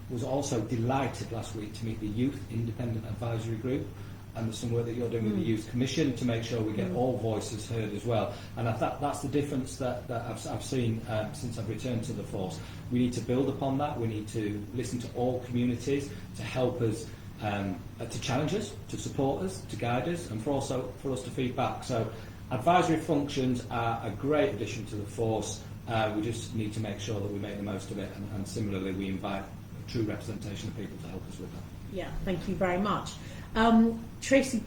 S2: was also delighted last week to meet the Youth Independent Advisory Group, and there's some work that you're doing with the Youth Commission to make sure we get all voices heard as well. And that's the difference that I've seen since I've returned to the force. We need to build upon that. We need to listen to all communities to help us, to challenge us, to support us, to guide us, and for us to feed back. So advisory functions are a great addition to the force. We just need to make sure that we make the most of it, and similarly we invite a true representation of people to help us with that.
S1: Yeah, thank you very much. Tracy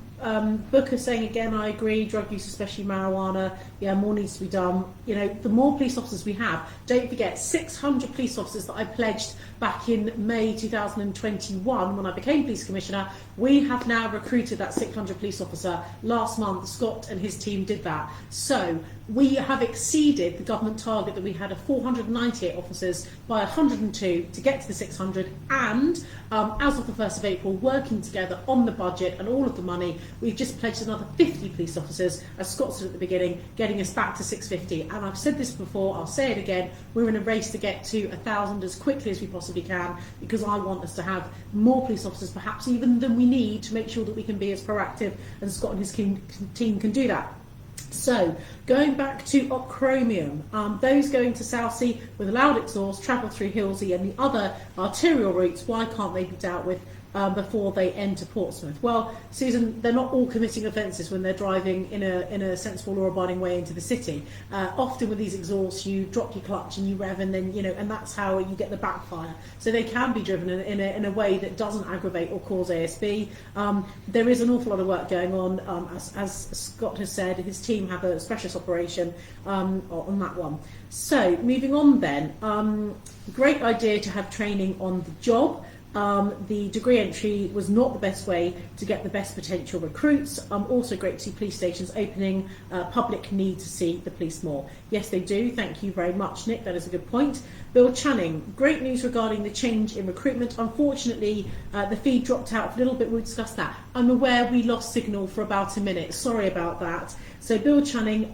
S1: Booker saying again, I agree, drug use, especially marijuana, more needs to be done. The more police officers we have, don't forget 600 police officers that I pledged back in May 2021 when I became police commissioner. We have now recruited that 600 police officer. Last month, Scott and his team did that. So we have exceeded the government target that we had of 498 officers by 102 to get to the 600, and as of the 1st of April, working together on the budget and all of the money, we've just pledged another 50 police officers, as Scott said at the beginning, getting us back to 650. And I've said this before, I'll say it again, we're in a race to get to 1,000 as quickly as we possibly can, because I want us to have more police officers perhaps even than we need to make sure that we can be as proactive, and Scott and his team can do that. So, going back to Chromium, those going to Southsea with a loud exhaust, travel through Hillsey and the other arterial routes, why can't they be dealt with before they enter Portsmouth? Well, Susan, they're not all committing offences when they're driving in a sensible, law-abiding way into the city. Often with these exhausts, you drop your clutch and you rev, and then and that's how you get the backfire. So they can be driven in a way that doesn't aggravate or cause ASB. There is an awful lot of work going on. As Scott has said, his team have a specialist operation on that one. So moving on then, great idea to have training on the job. The degree entry was not the best way to get the best potential recruits. Also great to see police stations opening. Public need to see the police more. Yes, they do. Thank you very much, Nick. That is a good point. Bill Channing, great news regarding the change in recruitment. Unfortunately, the feed dropped out for a little bit. We'll discuss that. I'm aware we lost signal for about a minute. Sorry about that. So Bill Channing,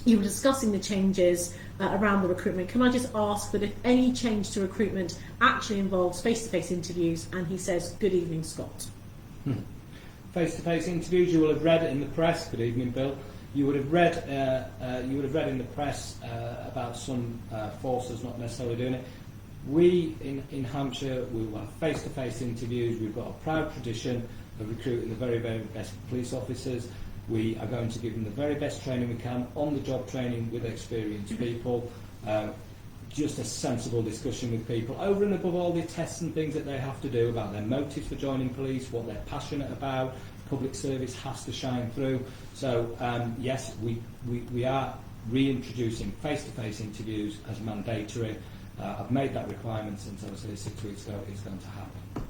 S1: you were discussing the changes around the recruitment. Can I just ask that if any change to recruitment actually involves face-to-face interviews? And he says, good evening, Scott.
S2: Face-to-face interviews, you will have read in the press. Good evening, Bill. You would have read in the press about some forces not necessarily doing it. We in Hampshire, we will have face-to-face interviews. We've got a proud tradition of recruiting the very, very best police officers. We are going to give them the very best training we can, on-the-job training with experienced people, just a sensible discussion with people, over and above all the tests and things that they have to do about their motives for joining police, what they're passionate about. Public service has to shine through. So, yes, we are reintroducing face-to-face interviews as mandatory. I've made that requirement since I was here 6 weeks ago. It's going to happen.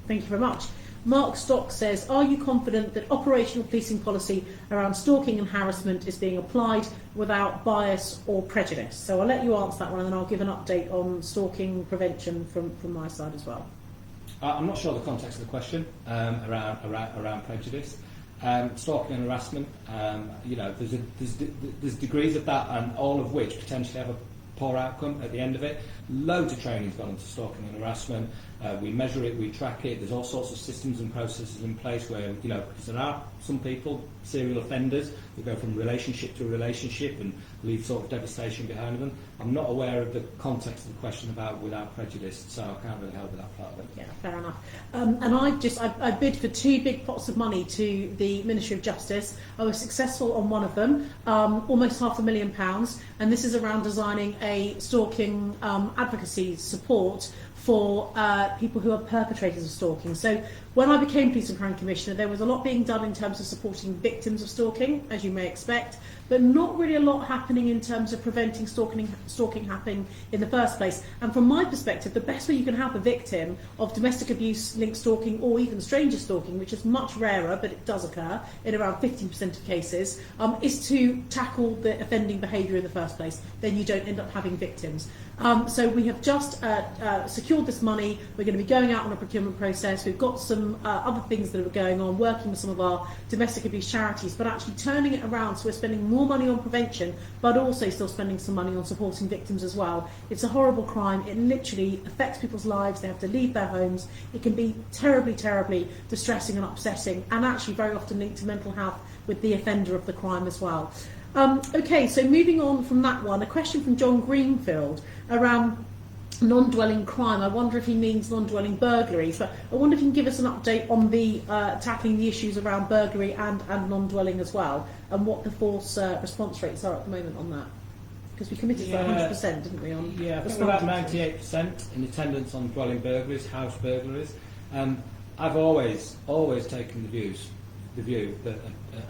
S1: Thank you very much. Mark Stock says, are you confident that operational policing policy around stalking and harassment is being applied without bias or prejudice? So I'll let you answer that one, and then I'll give an update on stalking prevention from my side as well.
S2: I'm not sure the context of the question around prejudice. Stalking and harassment, there's degrees of that, and all of which potentially have a poor outcome at the end of it. Loads of training's gone into stalking and harassment. We measure it, we track it. There's all sorts of systems and processes in place where, because there are some people, serial offenders, who go from relationship to relationship and leave sort of devastation behind them. I'm not aware of the context of the question about without prejudice, so I can't really help with that part of it.
S1: Yeah, fair enough. And I bid for 2 big pots of money to the Ministry of Justice. I was successful on one of them, almost £500,000, and this is around designing a stalking advocacy support for people who are perpetrators of stalking. So When I became Police and Crime Commissioner, there was a lot being done in terms of supporting victims of stalking, as you may expect, but not really a lot happening in terms of preventing stalking happening in the first place. And from my perspective, the best way you can help a victim of domestic abuse linked stalking, or even stranger stalking, which is much rarer, but it does occur in around 15% of cases, is to tackle the offending behaviour in the first place. Then you don't end up having victims. So we have just secured this money. We're going to be going out on a procurement process. We've got some other things that are going on, working with some of our domestic abuse charities, but actually turning it around so we're spending more money on prevention, but also still spending some money on supporting victims as well. It's a horrible crime. It literally affects people's lives. They have to leave their homes. It can be terribly, terribly distressing and upsetting, and actually very often linked to mental health with the offender of the crime as well. Okay, so moving on from that one, a question from John Greenfield around non-dwelling crime. I wonder if he means non-dwelling burglaries, but I wonder if you can give us an update on the tackling the issues around burglary and non-dwelling as well, and what the force response rates are at the moment on that. Because we committed for 100%, didn't we? On
S2: I think we're about 98% in attendance on dwelling burglaries, house burglaries. I've always taken the view that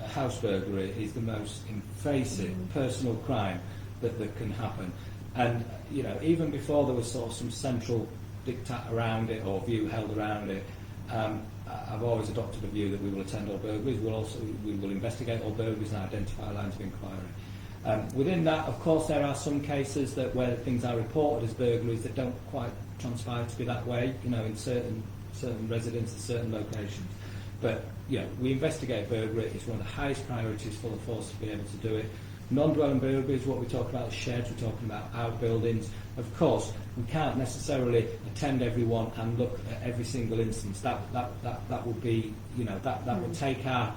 S2: a house burglary is the most invasive personal crime that can happen. And even before there was sort of some central diktat around it or view held around it, I've always adopted a view that we will attend all burglaries. We will investigate all burglaries and identify lines of inquiry. Within that, of course, there are some cases where things are reported as burglaries that don't quite transpire to be that way. In certain residences, certain locations. But we investigate burglary. It's one of the highest priorities for the force to be able to do it. Non-dwelling burglaries, what we talk about is sheds, we're talking about outbuildings. Of course, we can't necessarily attend everyone and look at every single instance. That would be, that would take our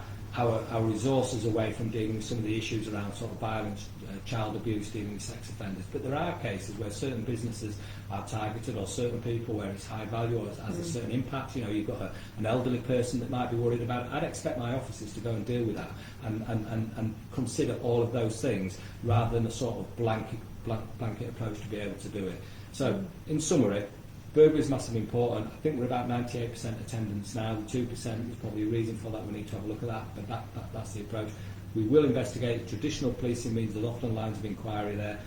S2: resources away from dealing with some of the issues around sort of violence, child abuse, dealing with sex offenders. But there are cases where certain businesses are targeted, or certain people where it's high value or has a certain impact. You've got an elderly person that might be worried about it. I'd expect my officers to go and deal with that and consider all of those things rather than a sort of blanket approach to be able to do it. So, in summary, burglary is massively important. I think we're about 98% attendance now. The 2% is probably a reason for that. We need to have a look at that, but that's the approach. We will investigate. Traditional policing means there's often lines of inquiry there.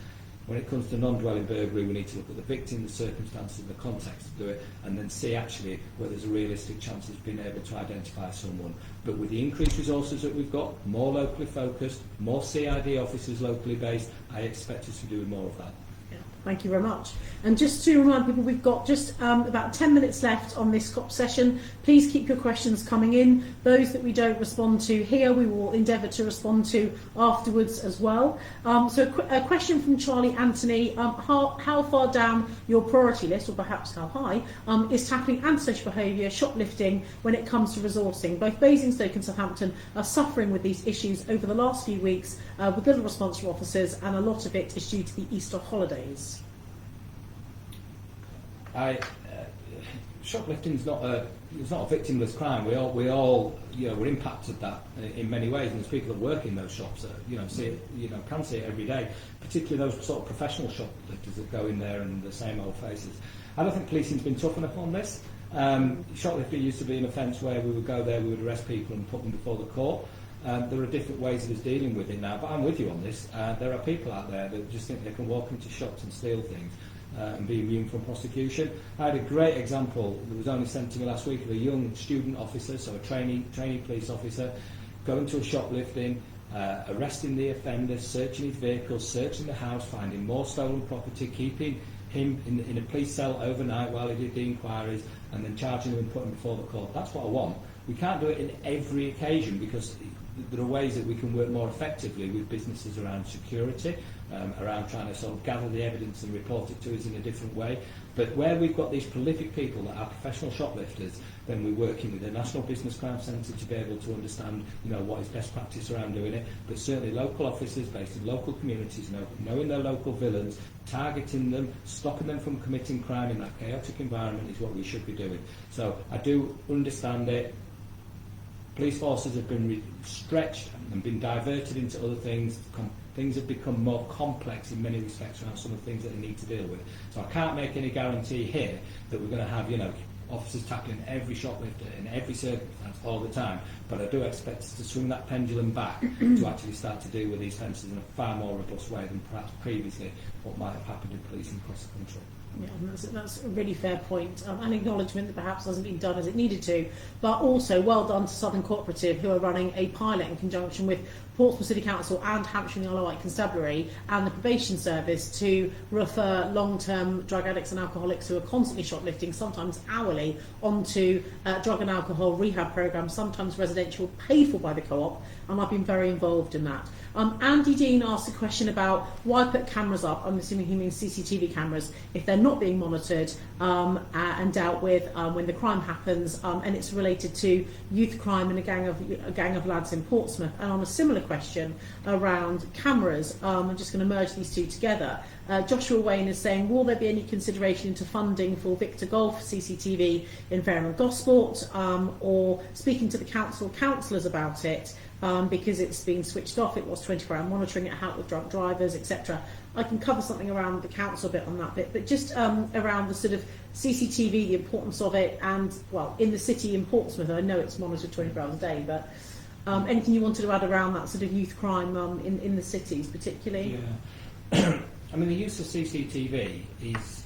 S2: When it comes to non-dwelling burglary, we need to look at the victim, the circumstances, the context to do it, and then see actually whether there's a realistic chance of being able to identify someone. But with the increased resources that we've got, more locally focused, more CID officers locally based, I expect us to do more of that.
S1: Thank you very much. And just to remind people, we've got just about 10 minutes left on this COP session. Please keep your questions coming in. Those that we don't respond to here, we will endeavour to respond to afterwards as well. So a question from Charlie Anthony. How far down your priority list, or perhaps how high, is tackling antisocial behaviour, shoplifting, when it comes to resourcing? Both Basingstoke and Southampton are suffering with these issues over the last few weeks with little response from officers, and a lot of it is due to the Easter holidays.
S2: Shoplifting's not a victimless crime. We all we're impacted that in many ways, and there's people that work in those shops that see it, can see it every day. Particularly those sort of professional shoplifters that go in there and the same old faces. I don't think policing's been tough enough on this. Shoplifting used to be an offence where we would go there, we would arrest people and put them before the court. There are different ways of us dealing with it now, but I'm with you on this. There are people out there that just think they can walk into shops and steal things and be immune from prosecution. I had a great example that was only sent to me last week of a young student officer, so a trainee police officer, going to a shoplifting, arresting the offender, searching his vehicle, searching the house, finding more stolen property, keeping him in a police cell overnight while he did the inquiries, and then charging him and putting him before the court. That's what I want. We can't do it in every occasion because there are ways that we can work more effectively with businesses around security, around trying to sort of gather the evidence and report it to us in a different way. But where we've got these prolific people that are professional shoplifters, then we're working with the National Business Crime Centre to be able to understand, what is best practice around doing it. But certainly local officers based in local communities, knowing their local villains, targeting them, stopping them from committing crime in that chaotic environment is what we should be doing. So I do understand it. Police forces have been stretched and been diverted into other things. Things have become more complex in many respects around some of the things that they need to deal with. So I can't make any guarantee here that we're going to have, officers tackling every shoplifter in every circumstance all the time, but I do expect us to swing that pendulum back to actually start to deal with these offences in a far more robust way than perhaps previously what might have happened in policing across the country.
S1: Yeah, and that's a really fair point. An acknowledgement that perhaps hasn't been done as it needed to, but also well done to Southern Cooperative, who are running a pilot in conjunction with Portsmouth City Council and Hampshire and the Isle of Wight Constabulary and the Probation Service to refer long-term drug addicts and alcoholics who are constantly shoplifting, sometimes hourly, onto drug and alcohol rehab programmes, sometimes residential, paid for by the co-op, and I've been very involved in that. Andy Dean asked a question about why put cameras up. I'm assuming he means CCTV cameras if they're not being monitored and dealt with when the crime happens, and it's related to youth crime and a gang of lads in Portsmouth. And on a similar question around cameras, I'm just going to merge these two together. Joshua Wayne is saying, will there be any consideration into funding for Victor Golf CCTV in Fareham and Gosport, or speaking to the councillors about it? Because it's been switched off, it was 24-hour monitoring, it helped with drunk drivers, etc. I can cover something around the council bit on that bit, but just around the sort of CCTV, the importance of it, and, well, in the city in Portsmouth, I know it's monitored 24 hours a day, but anything you wanted to add around that sort of youth crime in the cities particularly?
S2: Yeah. I mean, the use of CCTV is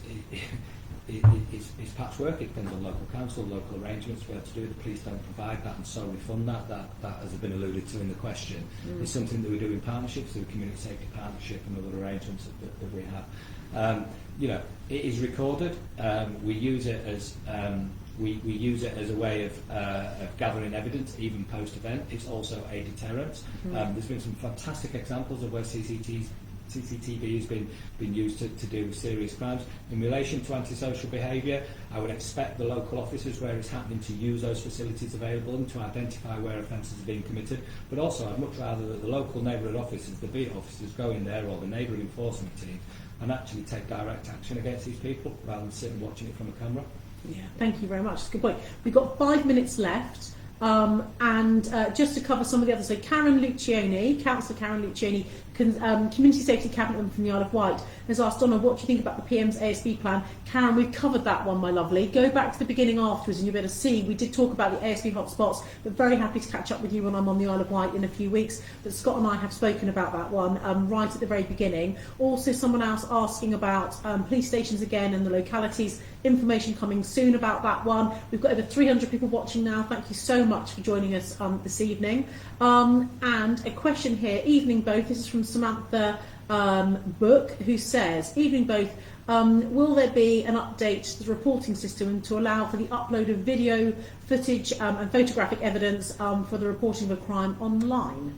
S2: patchwork. It depends on local council, local arrangements where to do it. The police don't provide that and solely fund that. That has been alluded to in the question. It's something that we do in partnerships, through community safety partnership and other arrangements that we have. It is recorded. We use it as we use it as a way of gathering evidence, even post-event. It's also a deterrent. There's been some fantastic examples of where CCTV has been used to deal with serious crimes. In relation to antisocial behaviour, I would expect the local officers where it's happening to use those facilities available and to identify where offences are being committed. But also, I'd much rather that the local neighbourhood officers, the beat officers, go in there, or the neighbourhood enforcement team, and actually take direct action against these people rather than sitting watching it from a camera. Yeah,
S1: thank you very much. That's a good point. We've got 5 minutes left. Just to cover some of the others, so Councillor Karen Lucioni, Community Safety Cabinet from the Isle of Wight, has asked Donna, what do you think about the PM's ASB plan? Karen, we've covered that one, my lovely. Go back to the beginning afterwards and you'll be able to see we did talk about the ASB hotspots, but very happy to catch up with you when I'm on the Isle of Wight in a few weeks. But Scott and I have spoken about that one right at the very beginning. Also, someone else asking about police stations again and the localities. Information coming soon about that one. We've got over 300 people watching now. Thank you so much for joining us this evening. And a question here, evening both. This is from Samantha Book, who says, evening both, will there be an update to the reporting system and to allow for the upload of video footage and photographic evidence for the reporting of a crime online?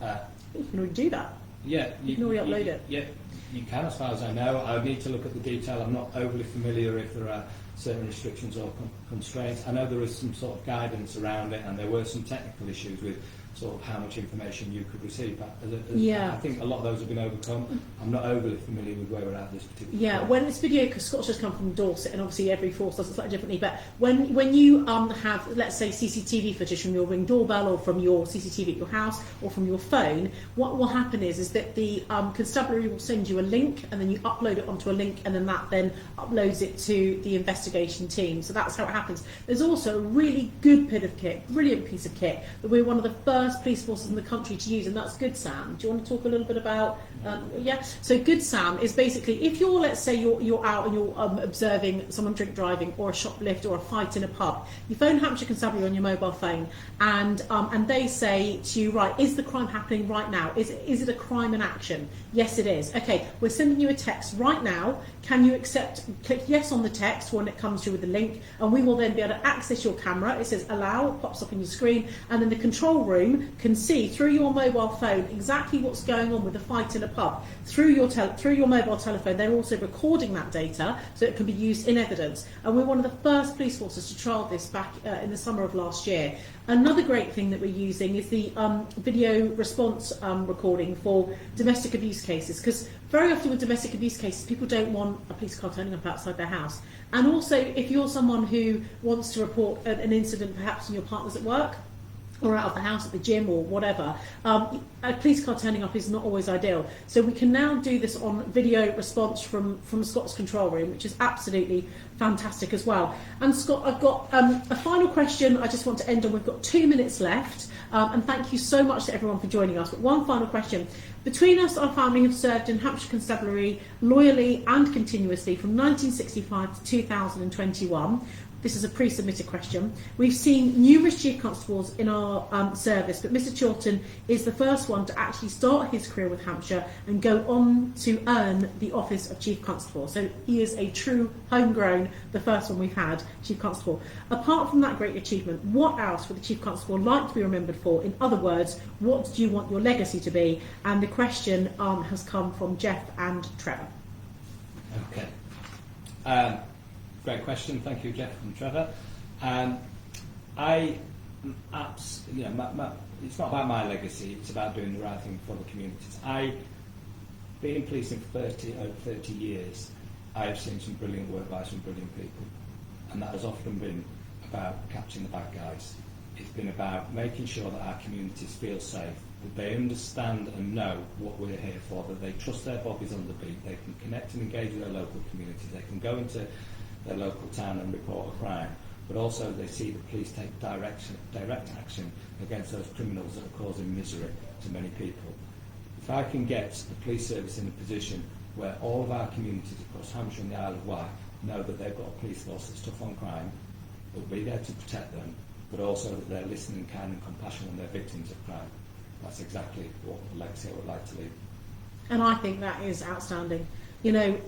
S1: You can already do that.
S2: Yeah,
S1: you can already upload it.
S2: Yeah, you can, as far as I know. I need to look at the detail. I'm not overly familiar if there are certain restrictions or constraints. I know there is some sort of guidance around it, and there were some technical issues with sort of how much information you could receive. But I think a lot of those have been overcome. I'm not overly familiar with where we're at this particular point.
S1: When it's video, because Scott's just come from Dorset, and obviously every force does it slightly differently, but when you have, let's say, CCTV footage from your Ring doorbell or from your CCTV at your house or from your phone, what will happen is that the constabulary will send you a link, and then you upload it onto a link, and then that then uploads it to the investigation team. So that's how it happens. There's also a really good brilliant piece of kit that we're one of the first police forces in the country to use, and that's Good Sam. Do you want to talk a little bit about so Good Sam is basically, if you're, let's say you're out and you're observing someone drink driving or a shoplift or a fight in a pub, you phone Hampshire Constabulary on your mobile phone, and they say to you, right, is the crime happening right now? Is it a crime in action? Yes, it is. Okay, we're sending you a text right now. Can you click yes on the text when it comes through with the link, and we will then be able to access your camera. It says allow, it pops up on your screen, and then the control room can see through your mobile phone exactly what's going on with the fight in a pub. Through your mobile telephone, they're also recording that data so it can be used in evidence. And we're one of the first police forces to trial this back in the summer of last year. Another great thing that we're using is the video response recording for domestic abuse cases, because very often with domestic abuse cases, people don't want a police car turning up outside their house. And also, if you're someone who wants to report an incident perhaps in your partner's at work, or out of the house at the gym or whatever, a police car turning up is not always ideal. So we can now do this on video response from Scott's control room, which is absolutely fantastic as well. And Scott, I've got a final question I just want to end on. We've got 2 minutes left, and thank you so much to everyone for joining us. But one final question. Between us, our family have served in Hampshire Constabulary loyally and continuously from 1965 to 2021. This is a pre-submitted question. We've seen numerous Chief Constables in our service, but Mr Chilton is the first one to actually start his career with Hampshire and go on to earn the office of Chief Constable. So he is a true homegrown, the first one we've had, Chief Constable. Apart from that great achievement, what else would the Chief Constable like to be remembered for? In other words, what do you want your legacy to be? And the question has come from Jeff and Trevor.
S2: Okay. Great question, thank you, Jeff and Trevor. It's not about my legacy; it's about doing the right thing for the communities. Been in policing for over 30 years. I have seen some brilliant work by some brilliant people, and that has often been about catching the bad guys. It's been about making sure that our communities feel safe, that they understand and know what we're here for, that they trust their bobbies on the beat, they can connect and engage with their local community, they can go into their local town and report a crime, but also they see the police take direct action against those criminals that are causing misery to many people. If I can get the police service in a position where all of our communities across Hampshire and the Isle of Wight know that they've got a police force that's tough on crime, that will be there to protect them, but also that they're listening, kind and compassionate when they're victims of crime, that's exactly what the legacy I would like to leave.
S1: And I think that is outstanding. You know,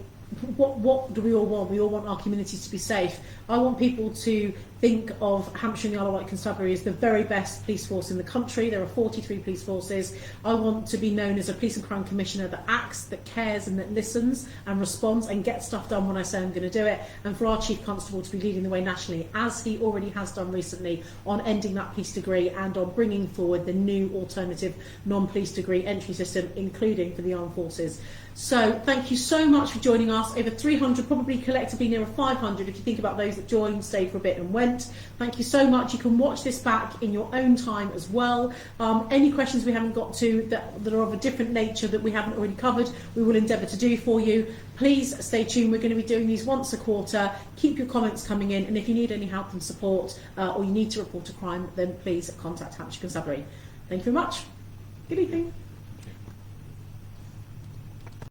S1: what do we all want? We all want our communities to be safe. I want people to think of Hampshire and the Isle of Wight Constabulary as the very best police force in the country. There are 43 police forces. I want to be known as a police and crime commissioner that acts, that cares and that listens and responds and gets stuff done when I say I'm going to do it. And for our Chief Constable to be leading the way nationally, as he already has done recently, on ending that police degree and on bringing forward the new alternative non-police degree entry system, including for the armed forces. So thank you so much for joining us. Over 300, probably collectively nearer 500 if you think about those that joined, stayed for a bit and went. Thank you so much. You can watch this back in your own time as well. Any questions we haven't got to that are of a different nature that we haven't already covered, we will endeavour to do for you. Please stay tuned. We're going to be doing these once a quarter. Keep your comments coming in, and if you need any help and support or you need to report a crime, then please contact Hampshire Constabulary. Thank you very much. Good evening.